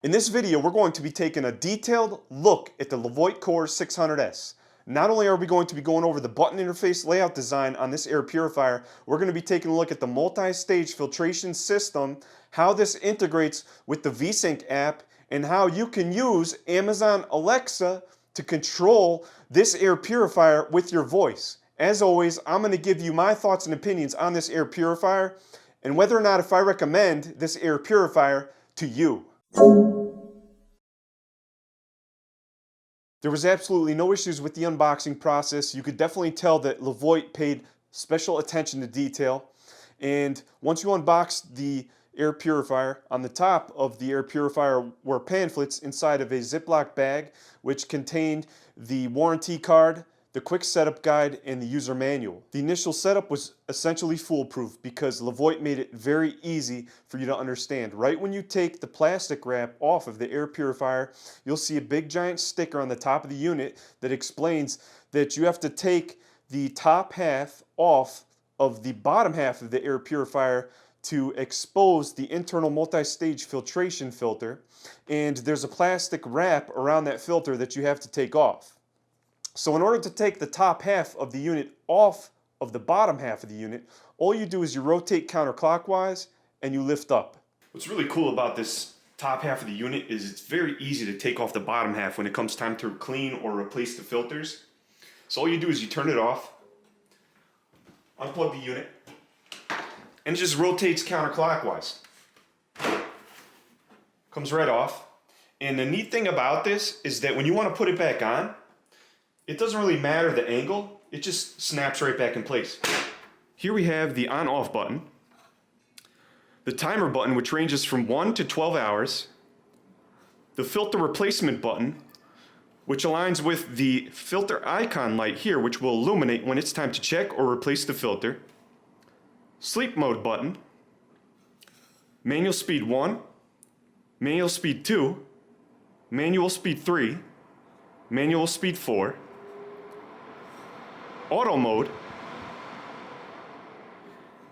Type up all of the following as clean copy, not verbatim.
In this video, we're going to be taking a detailed look at the Levoit Core 600S. Not only are we going to be going over the button interface layout design on this air purifier, we're going to be taking a look at the multi-stage filtration system, how this integrates with the VeSync app, and how you can use Amazon Alexa to control this air purifier with your voice. As always, I'm going to give you my thoughts and opinions on this air purifier and whether or not if I recommend this air purifier to you. There was absolutely no issues with the unboxing process. You could definitely tell that Levoit paid special attention to detail. And once you unbox the air purifier, on the top of the air purifier were pamphlets inside of a Ziploc bag which contained the warranty card, the quick setup guide, and the user manual. The initial setup was essentially foolproof because Levoit made it very easy for you to understand. Right when you take the plastic wrap off of the air purifier, you'll see a big giant sticker on the top of the unit that explains that you have to take the top half off of the bottom half of the air purifier to expose the internal multi-stage filtration filter, and there's a plastic wrap around that filter that you have to take off. So in order to take the top half of the unit off of the bottom half of the unit, all you do is you rotate counterclockwise and you lift up. What's really cool about this top half of the unit is it's very easy to take off the bottom half when it comes time to clean or replace the filters. So all you do is you turn it off, unplug the unit, and it just rotates counterclockwise. Comes right off. And the neat thing about this is that when you want to put it back on, it doesn't really matter the angle, it just snaps right back in place. Here we have the on-off button, the timer button which ranges from 1 to 12 hours, the filter replacement button which aligns with the filter icon light here which will illuminate when it's time to check or replace the filter, sleep mode button, manual speed 1, manual speed 2, manual speed 3, manual speed 4, auto mode,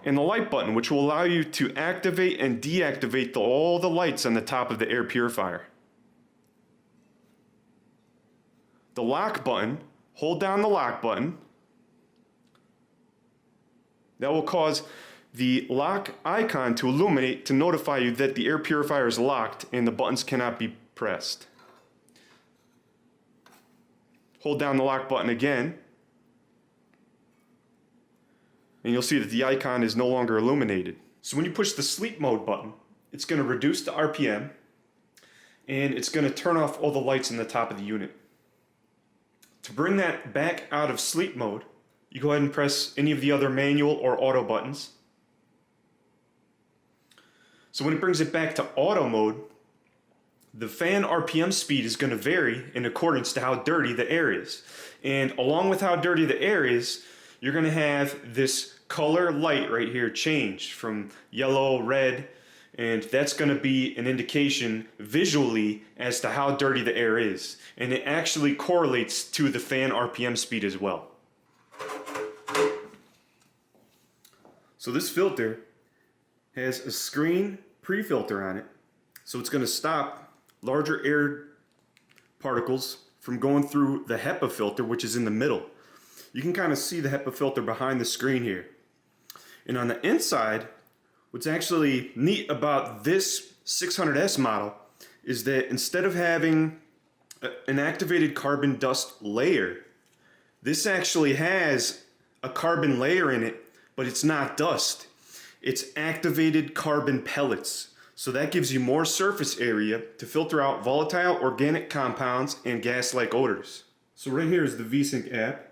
and the light button which will allow you to activate and deactivate all the lights on the top of the air purifier. The lock button, hold down the lock button. That will cause the lock icon to illuminate to notify you that the air purifier is locked and the buttons cannot be pressed. Hold down the lock button again, and you'll see that the icon is no longer illuminated. So when you push the sleep mode button, it's going to reduce the RPM and it's going to turn off all the lights in the top of the unit. To bring that back out of sleep mode, you go ahead and press any of the other manual or auto buttons. So when it brings it back to auto mode, the fan RPM speed is going to vary in accordance to how dirty the air is. And along with how dirty the air is, you're going to have this color light right here change from yellow, red, and that's going to be an indication visually as to how dirty the air is. And it actually correlates to the fan RPM speed as well. So this filter has a screen pre-filter on it, so it's going to stop larger air particles from going through the HEPA filter, which is in the middle. You can kind of see the HEPA filter behind the screen here. And on the inside, what's actually neat about this 600S model is that instead of having an activated carbon dust layer, this actually has a carbon layer in it, but it's not dust. It's activated carbon pellets. So that gives you more surface area to filter out volatile organic compounds and gas-like odors. So right here is the VeSync app.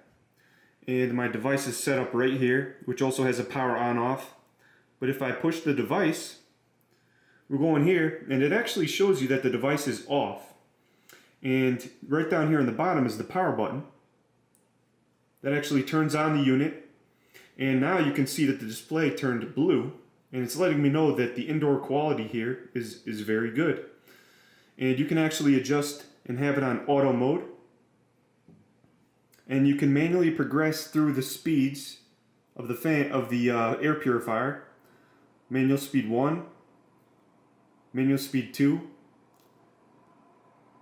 And my device is set up right here, which also has a power on off. But if I push the device, we're going here, and it actually shows you that the device is off. And right down here on the bottom is the power button. That actually turns on the unit. And now you can see that the display turned blue, and it's letting me know that the indoor quality here is very good. And you can actually adjust and have it on auto mode. And you can manually progress through the speeds of the air purifier. Manual speed 1, manual speed 2,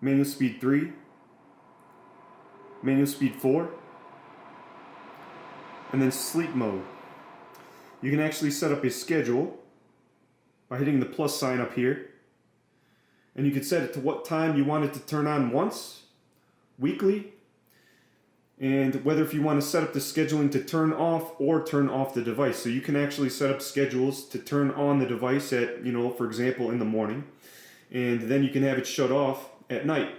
manual speed 3, manual speed 4, and then sleep mode. You can actually set up a schedule by hitting the plus sign up here. And you can set it to what time you want it to turn on once, weekly, and whether if you want to set up the scheduling to turn off or turn off the device. So you can actually set up schedules to turn on the device at, for example, in the morning, and then you can have it shut off at night.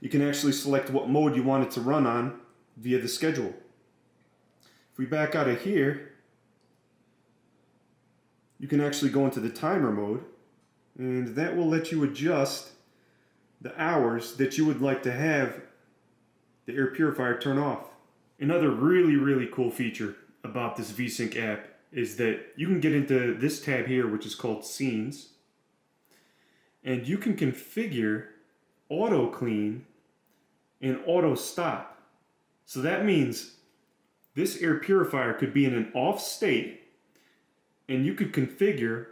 You can actually select what mode you want it to run on via the schedule. If we back out of here, you can actually go into the timer mode, and that will let you adjust the hours that you would like to have the air purifier turn off. Another really cool feature about this VeSync app is that you can get into this tab here, which is called Scenes, and you can configure auto clean and auto stop. So that means this air purifier could be in an off state, and you could configure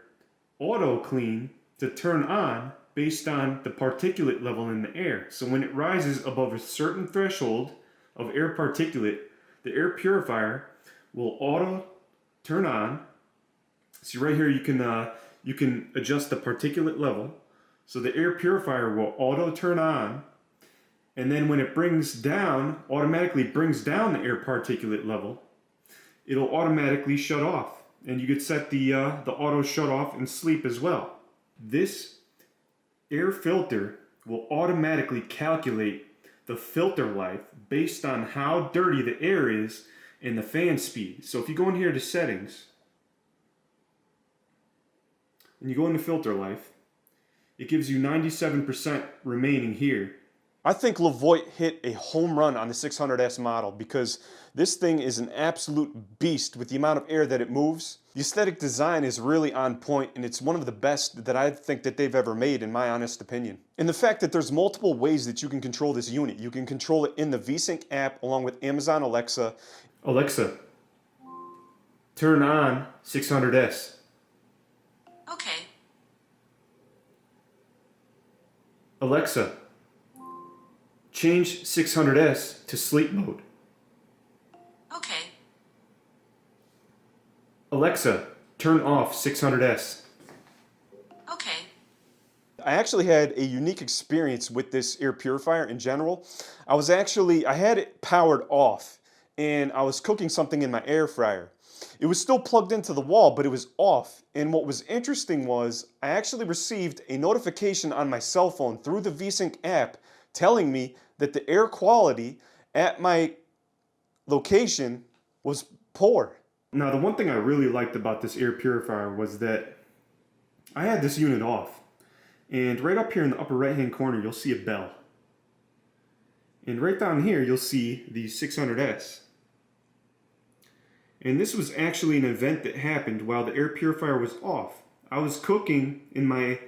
auto clean to turn on based on the particulate level in the air. So when it rises above a certain threshold of air particulate, the air purifier will auto turn on. See right here, you can adjust the particulate level. So the air purifier will auto turn on, and then when it automatically brings down the air particulate level, it'll automatically shut off. And you could set the auto shut off and sleep as well. This air filter will automatically calculate the filter life based on how dirty the air is and the fan speed. So if you go in here to settings and you go into filter life, it gives you 97% remaining here. I think Levoit hit a home run on the 600S model because this thing is an absolute beast with the amount of air that it moves. The aesthetic design is really on point, and it's one of the best that I think that they've ever made, in my honest opinion. And the fact that there's multiple ways that you can control this unit. You can control it in the VeSync app along with Amazon Alexa. Alexa, turn on 600S. Okay. Alexa, change 600S to sleep mode. Okay. Alexa, turn off 600S. Okay. I actually had a unique experience with this air purifier in general. I had it powered off, and I was cooking something in my air fryer. It was still plugged into the wall, but it was off. And what was interesting was I actually received a notification on my cell phone through the VeSync app telling me that the air quality at my location was poor. Now, the one thing I really liked about this air purifier was that I had this unit off, and right up here in the upper right hand corner you'll see a bell, and right down here you'll see the 600S. And this was actually an event that happened while the air purifier was off. I was cooking in my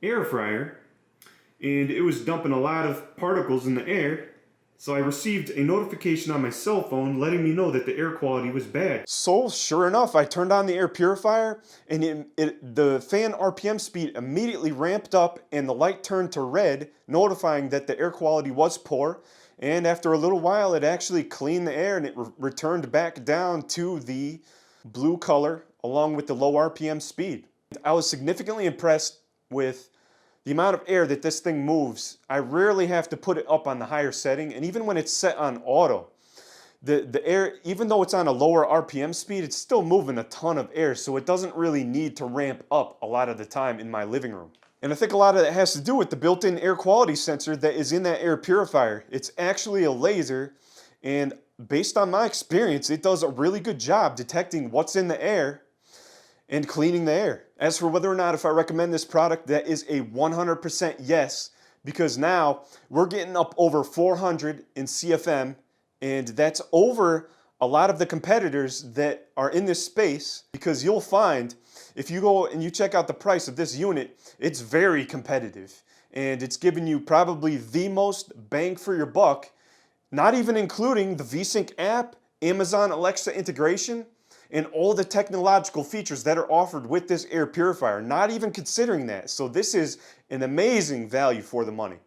air fryer, and it was dumping a lot of particles in the air. So I received a notification on my cell phone letting me know that the air quality was bad. So sure enough, I turned on the air purifier, and the fan RPM speed immediately ramped up and the light turned to red, notifying that the air quality was poor. And after a little while, it actually cleaned the air and it returned back down to the blue color along with the low RPM speed. I was significantly impressed with the amount of air that this thing moves. I rarely have to put it up on the higher setting, and even when it's set on auto, the air, even though it's on a lower RPM speed, it's still moving a ton of air, so it doesn't really need to ramp up a lot of the time in my living room. And I think a lot of that has to do with the built-in air quality sensor that is in that air purifier. It's actually a laser, and based on my experience, it does a really good job detecting what's in the air and cleaning the air. As for whether or not if I recommend this product, that is a 100% yes, because now we're getting up over 400 in CFM, and that's over a lot of the competitors that are in this space, because you'll find if you go and you check out the price of this unit, it's very competitive, and it's giving you probably the most bang for your buck, not even including the VeSync app, Amazon Alexa integration, and all the technological features that are offered with this air purifier, not even considering that. So this is an amazing value for the money.